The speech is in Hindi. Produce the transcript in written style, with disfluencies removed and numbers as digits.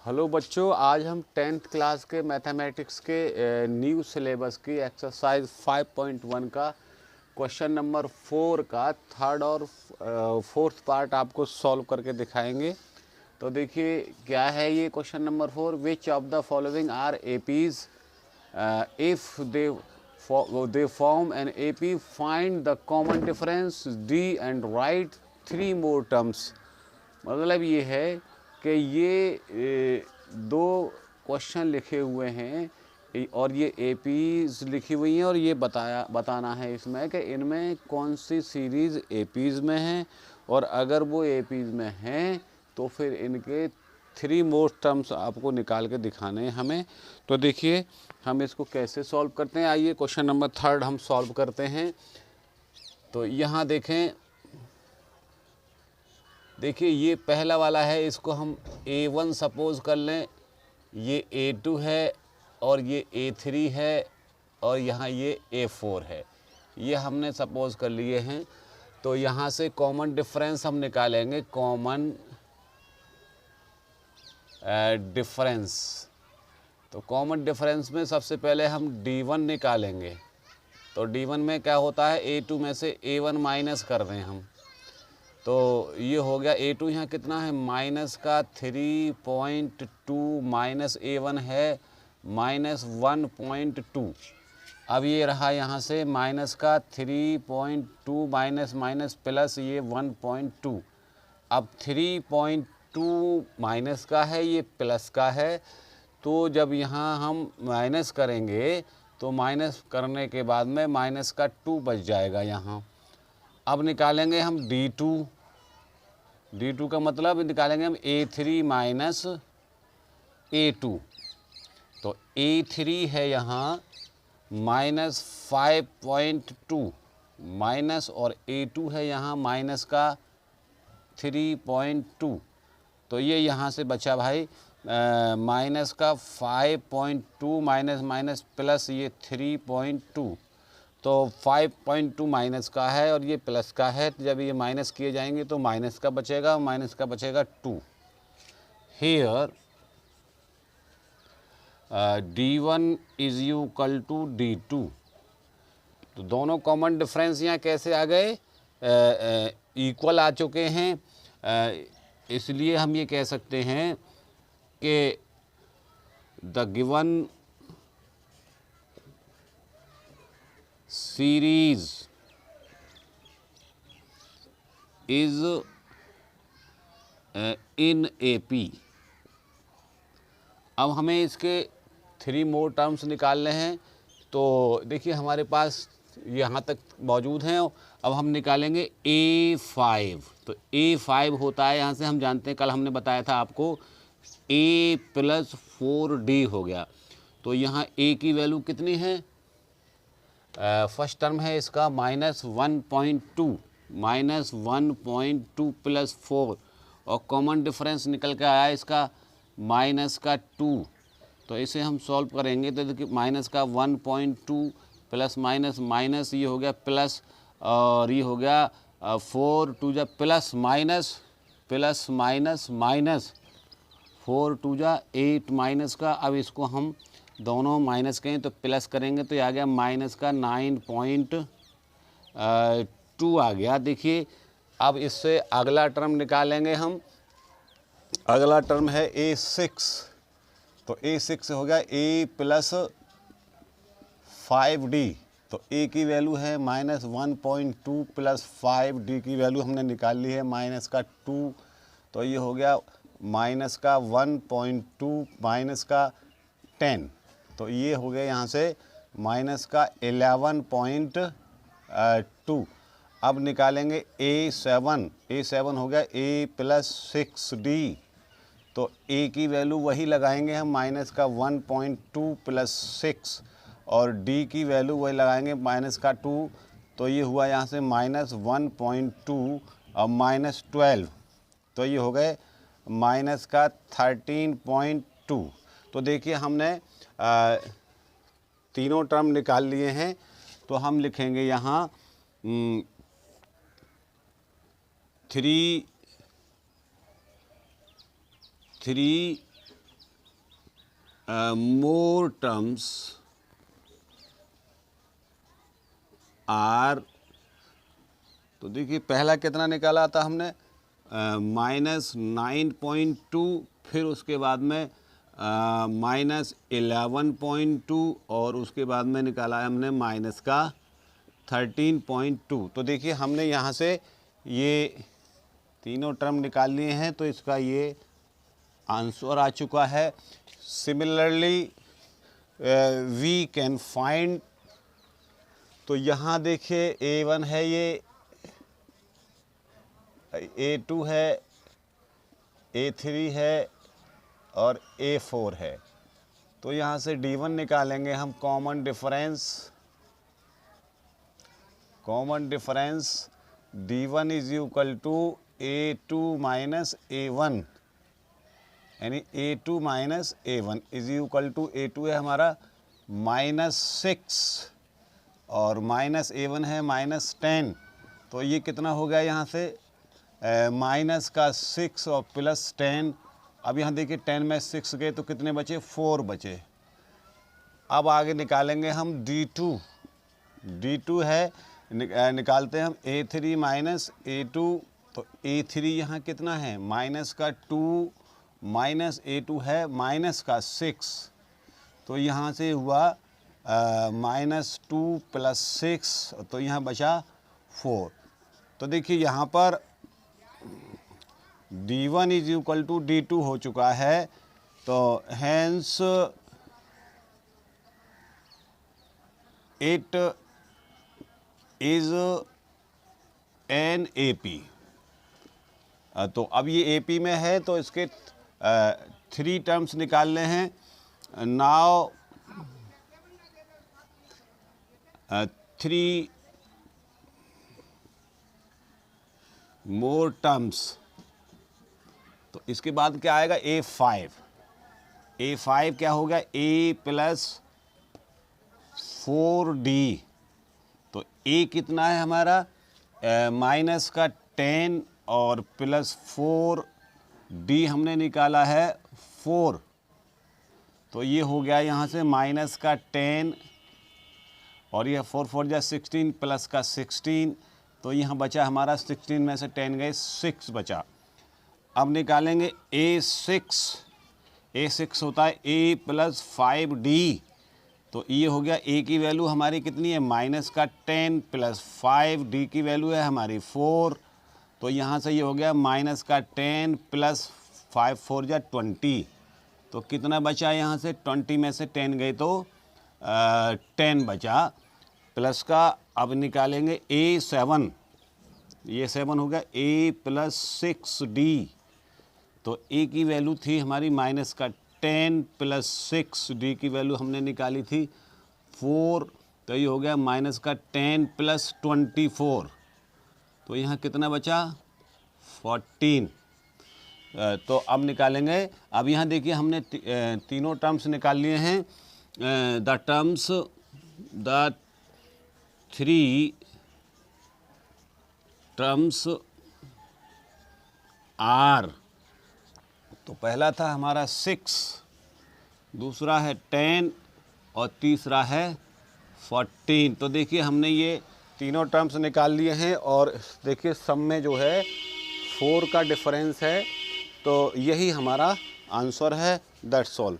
हेलो बच्चों, आज हम 10th क्लास के मैथमेटिक्स के न्यू सिलेबस की एक्सरसाइज 5.1 का क्वेश्चन नंबर 4 का थर्ड और फोर्थ पार्ट आपको सॉल्व करके दिखाएंगे। तो देखिए क्या है ये question number 4। Which of the following are APs if they form an AP, find the common difference d and write 3 more terms. मतलब ये है कि ये दो क्वेश्चन लिखे हुए हैं और ये एपीज़ लिखी हुई हैं और ये बताना है इसमें कि इनमें कौन सी सीरीज़ एपीज़ में है, और अगर वो एपीज़ में हैं तो फिर इनके 3 मोर टर्म्स आपको निकाल के दिखाने हैं हमें। तो देखिए हम इसको कैसे सॉल्व करते हैं। आइए क्वेश्चन नंबर 3 हम सॉल्व करते हैं। तो यहाँ देखें, देखिए ये पहला वाला है, इसको हम A1 सपोज़ कर लें, ये A2 है और ये A3 है और यहाँ ये A4 है, ये हमने सपोज़ कर लिए हैं। तो यहाँ से कॉमन डिफरेंस हम निकालेंगे, कॉमन डिफरेंस। तो कॉमन डिफरेंस में सबसे पहले हम D1 निकालेंगे। तो D1 में क्या होता है, A2 में से A1 माइनस कर दें हम, तो ये हो गया A2 यहाँ कितना है, माइनस का 3.2 माइनस A1 है माइनस 1.2। अब ये रहा यहाँ से माइनस का 3.2 माइनस माइनस प्लस ये 1.2। अब 3.2 माइनस का है, ये प्लस का है, तो जब यहाँ हम माइनस करेंगे तो माइनस करने के बाद में माइनस का 2 बच जाएगा यहाँ। अब निकालेंगे हम D2 का मतलब निकालेंगे हम A3 माइनस A2। तो A3 है यहाँ माइनस 5.2 माइनस, और A2 है यहाँ माइनस का 3.2। तो ये यहाँ से बचा भाई माइनस का 5.2 माइनस माइनस प्लस ये 3.2। तो 5.2 माइनस का है और ये प्लस का है, तो जब ये माइनस किए जाएंगे तो माइनस का बचेगा, माइनस का बचेगा 2। Here D1 is equal to D2। तो दोनों कॉमन डिफरेंस यहाँ कैसे आ गए, इक्वल आ चुके हैं। इसलिए हम ये कह सकते हैं कि the given series is in AP। अब हमें इसके 3 मोर टर्म्स निकालने हैं। तो देखिए हमारे पास यहाँ तक मौजूद हैं। अब हम निकालेंगे A5। तो A5 होता है, यहाँ से हम जानते हैं, कल हमने बताया था आपको, A + 4D हो गया। तो यहाँ A की वैल्यू कितनी है, फर्स्ट टर्म है इसका -1.2 -1.2 + 4, और कॉमन डिफरेंस निकल के आया इसका -2। तो इसे हम सॉल्व करेंगे तो देखिए माइनस का 1.2 प्लस माइनस माइनस ये हो गया प्लस, और ये हो गया 4 2 जा plus minus plus minus minus 4 2 जा 8 माइनस का। अब इसको हम दोनों माइनस करें तो प्लस करेंगे तो ये आ गया माइनस का 9.2 आ गया। देखिए अब इससे अगला टर्म निकालेंगे हम। अगला टर्म है A6। तो A6 हो गया A + 5D। तो A की वैल्यू है -1.2 + 5D की वैल्यू हमने निकाल ली है माइनस का 2। तो ये हो गया माइनस का 1.2 माइनस का 10। तो ये हो गया यहाँ से माइनस का 11.2। अब निकालेंगे A7। A7 हो गया A + 6D। तो A की वैल्यू वही लगाएंगे हम माइनस का 1.2 + 6, और D की वैल्यू वही लगाएंगे माइनस का 2। तो ये हुआ यहाँ से -1.2 और -12। तो ये हो गए माइनस का 13.2। तो देखिए हमने तीनों टर्म निकाल लिए हैं। तो हम लिखेंगे यहाँ 3 more terms are, तो देखिए पहला कितना निकाला था हमने -9.2, फिर उसके बाद में -11.2 और उसके बाद में निकाला है हमने माइनस का 13.2। तो देखिए हमने यहाँ से ये तीनों टर्म निकाल लिए हैं, तो इसका ये आंसर आ चुका है। सिमिलरली वी कैन फाइंड, तो यहाँ देखिए A1 है, ये A2 है, A3 है और A4 है। तो यहाँ से D1 निकालेंगे हम, common difference D1 is equal to A2 minus A1, यानी A2 minus A1 is equal to, A2 है हमारा -6 और माइनस A1 है -10। तो ये कितना हो गया यहाँ से माइनस का 6 और प्लस 10। अब यहाँ देखिए 10 में 6 गए तो कितने बचे, 4 बचे। अब आगे निकालेंगे हम D2 है, निकालते हैं हम A3 माइनस A2। तो A3 यहाँ कितना है, माइनस का 2 माइनस A2 है माइनस का 6, तो यहाँ से हुआ -2 प्लस 6, तो यहाँ बचा 4। तो देखिए यहाँ पर D1 is equal to D2 हो चुका है, तो hence it is an AP। तो अब ये AP में है, तो इसके 3 टर्म्स निकालने हैं। नाउ 3 मोर टर्म्स, तो इसके बाद क्या आएगा, A5 क्या हो गया, A प्लस 4D। तो A कितना है हमारा, माइनस का 10 और प्लस 4D हमने निकाला है 4। तो ये हो गया यहाँ से माइनस का 10 और ये 4 4 जा 16 प्लस का 16, तो यहाँ बचा हमारा 16 में से 10 गए 6 बचा। अब निकालेंगे A6 होता है A प्लस 5D। तो ये हो गया, A की वैल्यू हमारी कितनी है, माइनस का 10 प्लस 5D की वैल्यू है हमारी 4। तो यहाँ से ये हो गया माइनस का 10 प्लस 5 4 जा 20। तो कितना बचा यहाँ से, 20 में से 10 गए तो 10 बचा प्लस का। अब निकालेंगे A7, ये 7 हो गया A प्लस 6D। तो A की वैल्यू थी हमारी माइनस का 10 प्लस 6D की वैल्यू हमने निकाली थी 4। तो ये हो गया माइनस का 10 प्लस 24। तो यहाँ कितना बचा, 14। तो अब निकालेंगे, अब यहाँ देखिए हमने तीनों टर्म्स निकाल लिए हैं। द 3 टर्म्स आर, तो पहला था हमारा 6, दूसरा है 10 और तीसरा है 14। तो देखिए हमने ये तीनों टर्म्स निकाल लिए हैं और देखिए सम में जो है 4 का डिफरेंस है, तो यही हमारा आंसर है। That's all.